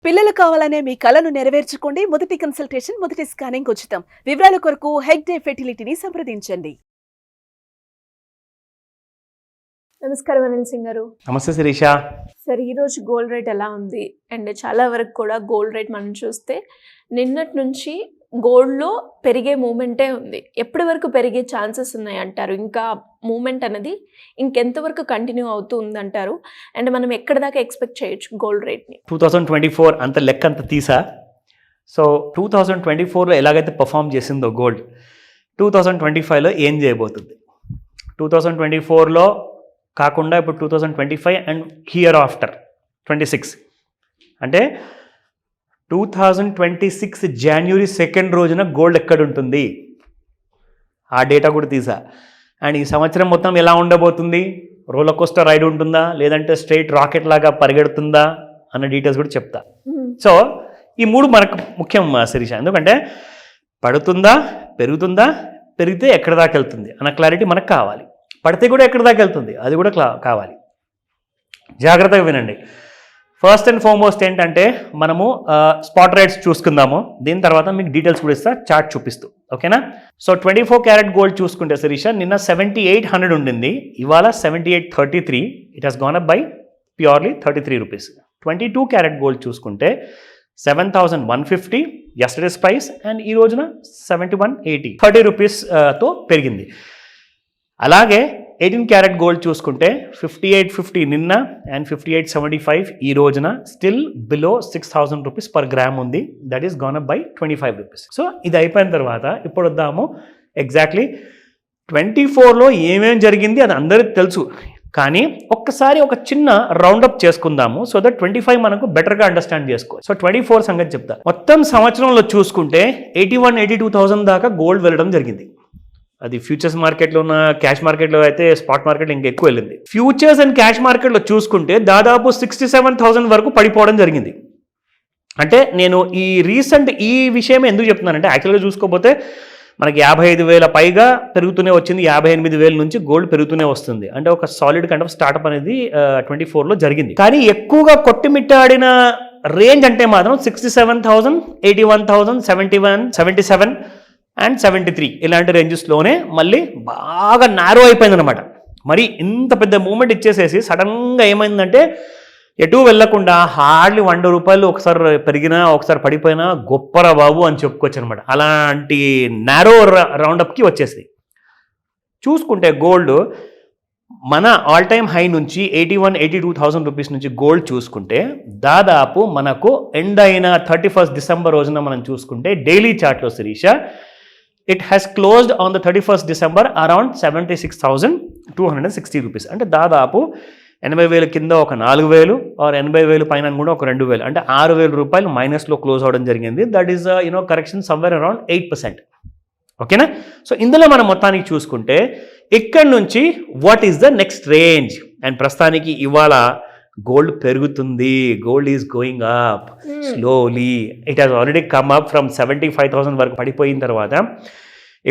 పిల్లలు కావాలనే మీ కలను నెరవేర్చుకోండి. మొదటి కన్సల్టేషన్, మొదటి స్కానింగ్ ఉచితం. వివరాల కొరకు హెగ్డే ఫెర్టిలిటీని సంప్రదించండి. నమస్కారం అనిల్ సింగ్ గారు. నమస్తే శిరీష. సార్, ఈరోజు గోల్డ్ రేట్ ఎలా ఉంది? అండ్ చాలా వరకు కూడా గోల్డ్ రేట్ మనం చూస్తే నిన్నటి నుంచి గోల్డ్లో పెరిగే మూమెంటే ఉంది. ఎప్పటి వరకు పెరిగే ఛాన్సెస్ ఉన్నాయి అంటారు? ఇంకా మూమెంట్ అనేది ఇంకెంతవరకు కంటిన్యూ అవుతూ ఉందంటారు? అండ్ మనం ఎక్కడ దాకా ఎక్స్పెక్ట్ చేయొచ్చు గోల్డ్ రేట్ని? 2024 అంత లెక్క అంత తీసా. సో 2024లో ఎలాగైతే పర్ఫామ్ చేసిందో గోల్డ్, 2025లో ఏం చేయబోతుంది? 2024లో కాకుండా ఇప్పుడు 2025 అండ్ హియర్ ఆఫ్టర్ 26 అంటే 2026 జనవరి 2 రోజున గోల్డ్ ఎక్కడ ఉంటుంది, ఆ డేటా కూడా తీసా. అండ్ ఈ సంవత్సరం మొత్తం ఎలా ఉండబోతుంది? రోలర్ కోస్టర్ రైడ్ ఉంటుందా, లేదంటే స్ట్రైట్ రాకెట్ లాగా పరిగెడుతుందా అన్న డీటెయిల్స్ కూడా చెప్తా. సో ఈ మూడు మనకు ముఖ్యం శిరీష. ఎందుకంటే పడుతుందా, పెరుగుతుందా, పెరిగితే ఎక్కడ దాకా వెళ్తుంది అన్న క్లారిటీ మనకు కావాలి. పడితే కూడా ఎక్కడ దాకా వెళ్తుంది అది కూడా కావాలి. జాగ్రత్తగా వినండి. ఫస్ట్ అండ్ ఫార్మోస్ట్ ఏంటంటే మనము స్పాట్ రేట్స్ చూసుకుందాము. దీని తర్వాత మీకు డీటెయిల్స్ కూడా ఇస్తా, చార్ట్ చూపిస్తూ. ఓకేనా? సో 24 క్యారెట్ గోల్డ్ చూసుకుంటే శిరీష, నిన్న 7800 ఉండింది, ఇవాళ 7833. It has gonna up by purely 33 rupees. 22 carat gold చూసుకుంటే 7150 యస్టర్డేస్ ప్రైస్, అండ్ ఈ రోజున 7180, 30 రూపీస్తో పెరిగింది. అలాగే 18 క్యారెట్ గోల్డ్ చూసుకుంటే 5850 నిన్న అండ్ 5875 ఈ రోజున, still below 6000 rupees per gram ఉంది. That is gone up by 25 rupees. So ఇది అయిపోయిన తర్వాత ఇప్పుడు వద్దాము ఎగ్జాక్ట్లీ 24లో ఏమేమి జరిగింది అది అందరికీ తెలుసు. కానీ ఒక్కసారి ఒక చిన్న రౌండప్ చేసుకుందాము, సో దట్ 25 మనకు బెటర్గా అండర్స్టాండ్ చేసుకోవచ్చు. సో 24 సంగతి చెప్తా. మొత్తం సంవత్సరంలో చూసుకుంటే 81-82,000 దాకా గోల్డ్ వెళ్ళడం జరిగింది. అది ఫ్యూచర్స్ మార్కెట్లో ఉన్న, క్యాష్ మార్కెట్లో అయితే స్పాట్ మార్కెట్లో ఇంకా ఎక్కువ వెళ్ళింది. ఫ్యూచర్స్ అండ్ క్యాష్ మార్కెట్లో చూసుకుంటే దాదాపు 67,000 వరకు పడిపోవడం జరిగింది. అంటే నేను ఈ విషయం ఎందుకు చెప్తున్నానంటే, యాక్చువల్గా చూసుకోకపోతే మనకి 55,000 పైగా పెరుగుతూనే వచ్చింది. 58,000 నుంచి గోల్డ్ పెరుగుతూనే వస్తుంది. అంటే ఒక సాలిడ్ కైండ్ ఆఫ్ స్టార్ట్అప్ అనేది 24లో జరిగింది. కానీ ఎక్కువగా కొట్టిమిట్టాడిన రేంజ్ అంటే మాత్రం 67,000, 81,000, 71, 77 అండ్ 73 ఇలాంటి రేంజెస్లోనే మళ్ళీ బాగా నారో అయిపోయింది అనమాట. మరి ఇంత పెద్ద మూమెంట్ ఇచ్చేసేసి సడన్గా ఏమైందంటే ఎటు వెళ్లకుండా హార్డ్లీ 100 రూపాయలు ఒకసారి పెరిగినా ఒకసారి పడిపోయినా గొప్పరా బాబు అని చెప్పుకోవచ్చు అనమాట. అలాంటి నారో రౌండప్కి వచ్చేసింది. చూసుకుంటే గోల్డ్ మన ఆల్ టైమ్ హై నుంచి 81-82,000 రూపీస్ నుంచి గోల్డ్ చూసుకుంటే దాదాపు మనకు ఎండ్ అయిన 31st డిసెంబర్ రోజున మనం చూసుకుంటే డైలీ చార్ట్లో Shirisha, it has closed on the 31st December around 76,260 rupees. అంటే దాదాపు 80,000 కింద ఒక 4,000 ఆర్ 80,000 పైన కూడా ఒక 2,000, అంటే 6,000 రూపాయలు మైనస్లో క్లోజ్ అవడం జరిగింది. That is correction somewhere around 8%. ఓకేనా? సో ఇందులో మనం మొత్తానికి చూసుకుంటే ఇక్కడ నుంచి what is the next range? And ప్రస్తుతానికి ఇవాళ గోల్డ్ పెరుగుతుంది. Gold is going up slowly. It has already come up from 75,000 వరకు పడిపోయిన తర్వాత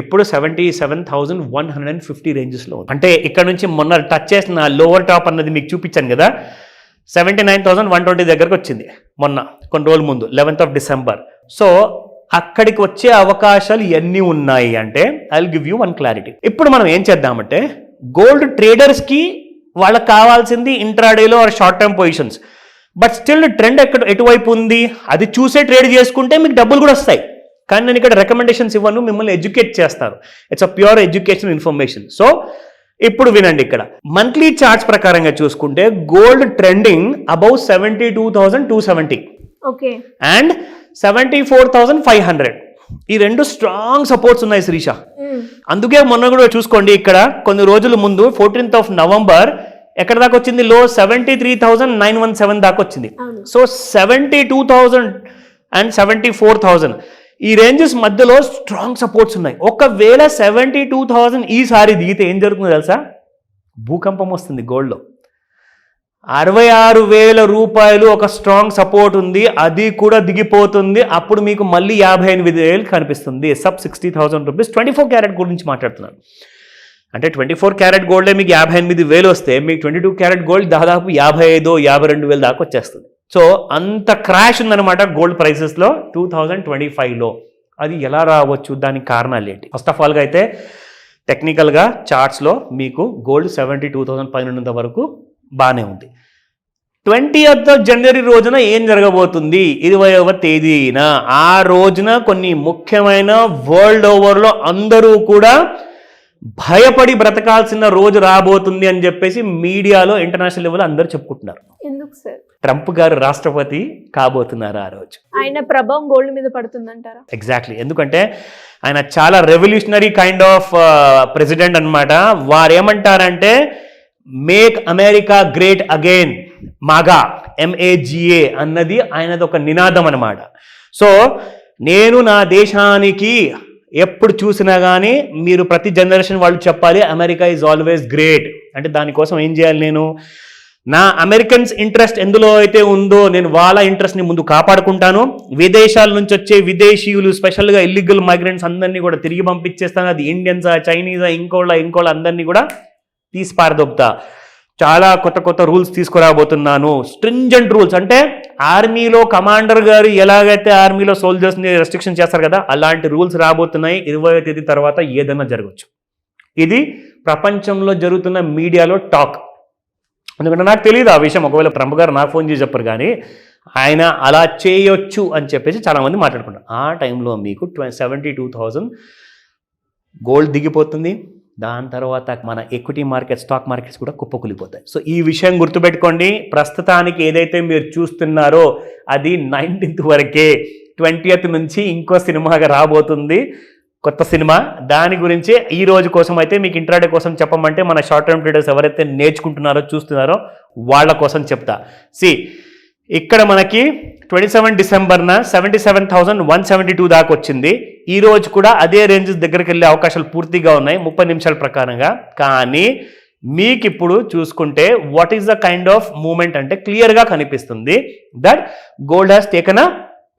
ఇప్పుడు 77,150 రేంజెస్లో ఉంది. అంటే ఇక్కడ నుంచి మొన్న టచ్ చేసిన లోవర్ టాప్ అన్నది మీకు చూపించాను కదా, 79,120 దగ్గరకు వచ్చింది మొన్న కొన్ని రోజుల ముందు 11th of December. సో అక్కడికి వచ్చే అవకాశాలు ఎన్ని ఉన్నాయి అంటే I will give you one clarity. ఇప్పుడు మనం ఏం చేద్దామంటే గోల్డ్ ట్రేడర్స్కి వాళ్ళకి కావాల్సింది ఇంట్రాడేలో or short term positions. But still trend ఎటువైపు ఉంది అది చూసే ట్రేడ్ చేసుకుంటే మీకు డబ్బులు కూడా వస్తాయి. కానీ నేను ఇక్కడ రికమెండేషన్స్ ఇవ్వను, మిమ్మల్ని ఎడ్యుకేట్ చేస్తారు. It's a pure education information. So ఇప్పుడు వినండి. ఇక్కడ మంత్లీ చార్ట్స్ ప్రకారంగా చూసుకుంటే gold trending above 72,270 okay and 74,500. ఈ రెండు స్ట్రాంగ్ సపోర్ట్స్ ఉన్నాయి శిరీష. అందుకే మొన్న కూడా చూసుకోండి, ఇక్కడ కొన్ని రోజుల ముందు 14th of November ఎక్కడ దాకా వచ్చింది? లో 73,917 దాకా వచ్చింది. సో 72,000 అండ్ 74,000 ఈ రేంజెస్ మధ్యలో స్ట్రాంగ్ సపోర్ట్స్ ఉన్నాయి. ఒకవేళ 72,000 ఈసారి దిగితే ఏం జరుగుతుందో తెలుసా? భూకంపం వస్తుంది గోల్డ్లో. 66,000 రూపాయలు ఒక స్ట్రాంగ్ సపోర్ట్ ఉంది, అది కూడా దిగిపోతుంది. అప్పుడు మీకు మళ్ళీ 58,000 కనిపిస్తుంది. Sub 60,000 rupees. 24 క్యారెట్ గోల్డ్ నుంచి మాట్లాడుతున్నాను. అంటే 24 క్యారెట్ గోల్డే మీకు 58,000 వస్తే మీకు 22 క్యారెట్ గోల్డ్ దాదాపు 55,000-52,000 దాకా వచ్చేస్తుంది. సో అంత క్రాష్ ఉందన్నమాట గోల్డ్ ప్రైసెస్లో 2025లో. అది ఎలా రావచ్చు, దానికి కారణాలు ఏంటి? ఫస్ట్ ఆఫ్ ఆల్గా అయితే టెక్నికల్గా చార్ట్స్లో మీకు గోల్డ్ 72,000 పైన ఉన్నంత వరకు బాగానే ఉంది. 20th జనవరి రోజున ఏం జరగబోతుంది, 20వ తేదీన ఆ రోజున కొన్ని ముఖ్యమైన వరల్డ్ ఓవర్లో అందరూ కూడా భయపడి బ్రతకాల్సిన రోజు రాబోతుంది అని చెప్పేసి మీడియాలో ఇంటర్నేషనల్ లెవెల్ అందరూ చెప్పుకుంటున్నారు. ఎందుకు సార్? ట్రంప్ గారు రాష్ట్రపతి కాబోతున్నారు ఆ రోజు. ఆయన ప్రభావం గోల్డ్ మీద పడుతుందంటారా? ఎగ్జాక్ట్లీ. ఎందుకంటే ఆయన చాలా రెవల్యూషనరీ కైండ్ ఆఫ్ ప్రెసిడెంట్ అనమాట. వారు ఏమంటారంటే make America great again, MAGA, MAGA అన్నది ఆయనది ఒక నినాదం అనమాట. సో నేను నా దేశానికి ఎప్పుడు చూసినా కానీ మీరు ప్రతి జనరేషన్ వాళ్ళు చెప్పాలి అమెరికా ఈజ్ ఆల్వేస్ గ్రేట్ అంటే దానికోసం ఏం చేయాలి, నేను నా అమెరికన్స్ ఇంట్రెస్ట్ ఎందులో అయితే ఉందో నేను వాళ్ళ ఇంట్రెస్ట్ని ముందు కాపాడుకుంటాను. విదేశాల నుంచి వచ్చే విదేశీయులు, స్పెషల్గా ఇల్లీగల్ మైగ్రెంట్స్ అందరినీ కూడా తిరిగి పంపించేస్తాను. అది ఇండియన్సా, చైనీసా, ఇంకోళ్ళ అందరినీ కూడా తీసి పారదొబ్బుతా. చాలా కొత్త రూల్స్ తీసుకురాబోతున్నాను. స్ట్రింజెంట్ రూల్స్ అంటే ఆర్మీలో కమాండర్ గారు ఎలాగైతే ఆర్మీలో సోల్జర్స్ని రెస్ట్రిక్షన్ చేస్తారు కదా, అలాంటి రూల్స్ రాబోతున్నాయి. 20వ తేదీ తర్వాత ఏదైనా జరగచ్చు. ఇది ప్రపంచంలో జరుగుతున్న మీడియాలో టాక్. ఎందుకంటే నాకు తెలియదు ఆ విషయం. ఒకవేళ ట్రంప్ గారు నాకు ఫోన్ చేసి చెప్పరు, కానీ ఆయన అలా చేయొచ్చు అని చెప్పేసి చాలామంది మాట్లాడుకుంటారు. ఆ టైంలో మీకు 72,000 గోల్డ్ దిగిపోతుంది. దాని తర్వాత మన ఎక్విటీ మార్కెట్, స్టాక్ మార్కెట్స్ కూడా కుప్పకూలిపోతాయి. సో ఈ విషయం గుర్తుపెట్టుకోండి. ప్రస్తుతానికి ఏదైతే మీరు చూస్తున్నారో అది 19th వరకే. 20th నుంచి ఇంకో సినిమాగా రాబోతుంది, కొత్త సినిమా. దాని గురించి ఈ రోజు కోసం అయితే మీకు ఇంట్రాడే కోసం చెప్పమంటే మన షార్ట్ టర్మ్ ట్రేడర్స్ ఎవరైతే నేర్చుకుంటున్నారో, చూస్తున్నారో వాళ్ళ కోసం చెప్తా. ఇక్కడ మనకి 27 డిసెంబర్న 77,172 దాకా వచ్చింది. ఈ రోజు కూడా అదే రేంజెస్ దగ్గరికి వెళ్ళే అవకాశాలు పూర్తిగా ఉన్నాయి 30 నిమిషాల ప్రకారంగా. కానీ మీకు ఇప్పుడు చూసుకుంటే what is the kind of movement అంటే క్లియర్గా కనిపిస్తుంది that gold has taken a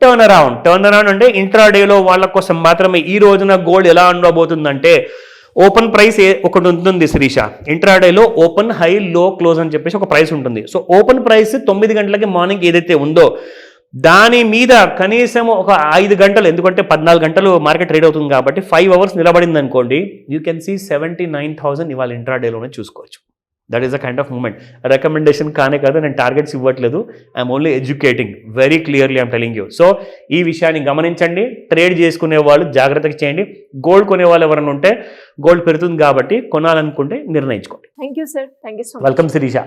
turn around అంటే ఇంట్రాడేలో వాళ్ళ కోసం మాత్రమే. ఈ రోజున గోల్డ్ ఎలా ఉండబోతుందంటే ఓపెన్ ప్రైస్ ఒకటి ఉంటుంది శిరీష, ఇంట్రాడేలో ఓపెన్, హై, లో, క్లోజ్ అని చెప్పేసి ఒక ప్రైస్ ఉంటుంది. సో ఓపెన్ ప్రైస్ 9 గంటలకి మార్నింగ్ ఏదైతే ఉందో దాని మీద కనీసం ఒక 5 గంటలు, ఎందుకంటే 14 గంటలు మార్కెట్ ట్రేడ్ అవుతుంది కాబట్టి 5 hours నిలబడింది అనుకోండి, యూ కెన్ సీ 79,000 ఇవాళ ఇంట్రాడేలోనే చూసుకోవచ్చు. That is the kind of movement. Recommendation కానే కాదు, నేను టార్గెట్స్ ఇవ్వట్లేదు, I'm only educating very clearly, I'm telling you. So ఈ విషయాన్ని గమనించండి. ట్రేడ్ చేసుకునే వాళ్ళు జాగ్రత్తగా చేయండి. గోల్డ్ కొనే వాళ్ళు ఎవరైనా ఉంటే గోల్డ్ పెరుగుతుంది కాబట్టి కొనాలనుకుంటే నిర్ణయించుకోండి. Thank you sir. Thank you so much. Welcome Sirisha.